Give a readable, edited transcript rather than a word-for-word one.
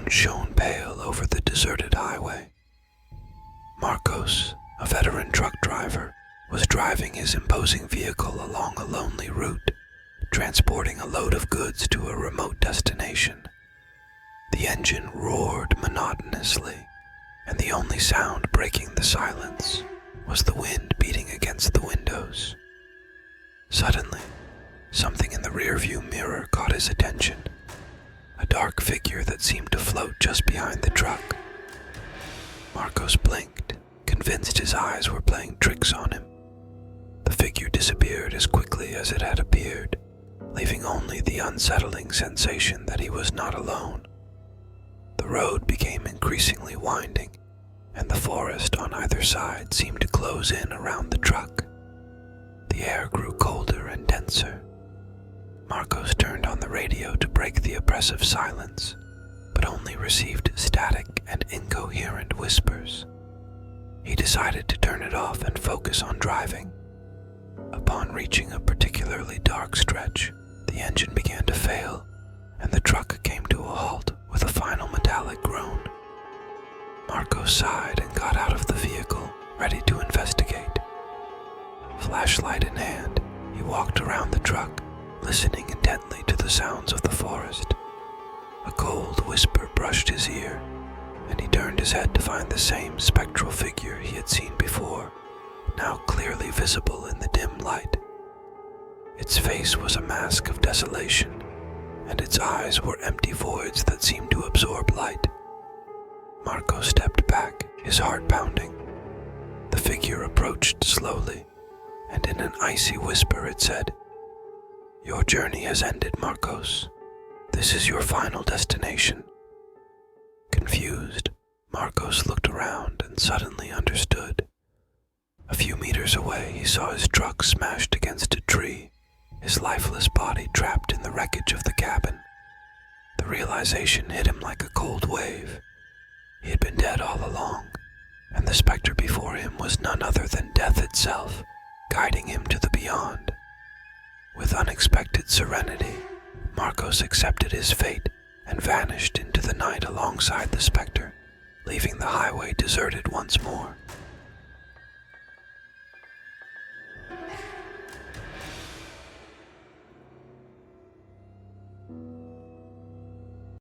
moon shone pale over the deserted highway. Marcos, a veteran truck driver, was driving his imposing vehicle along a lonely route, transporting a load of goods to a remote destination. The engine roared monotonously, and the only sound breaking the silence was the wind beating against the windows. Suddenly, something in the rearview mirror caught his attention, a dark figure that seemed to float just behind the truck. Marcos blinked, convinced his eyes were playing tricks on him. The figure disappeared as quickly as it had appeared, leaving only the unsettling sensation that he was not alone. The road became increasingly winding, and the forest on either side seemed to close in around the truck. The air grew colder and denser. Marcos turned on the radio to break the oppressive silence, but only received static and incoherent whispers. He decided to turn it off and focus on driving. Upon reaching a particularly dark stretch, the engine began to fail, and the truck came to a halt with a final metallic groan. Marcos sighed and got out of the vehicle, ready to investigate. Flashlight in hand, he walked around the truck, listening intently to the sounds of the forest. A cold whisper brushed his ear, and he turned his head to find the same spectral figure he had seen before, now clearly visible in the dim light. Its face was a mask of desolation, and its eyes were empty voids that seemed to absorb light. Marco stepped back, his heart pounding. The figure approached slowly, and in an icy whisper it said, "Your journey has ended, Marcos. This is your final destination." Confused, Marcos looked around and suddenly understood. A few meters away, he saw his truck smashed against a tree, his lifeless body trapped in the wreckage of the cabin. The realization hit him like a cold wave. He had been dead all along, and the specter before him was none other than death itself, guiding him to the beyond. With unexpected serenity, Marcos accepted his fate and vanished into the night alongside the specter, leaving the highway deserted once more.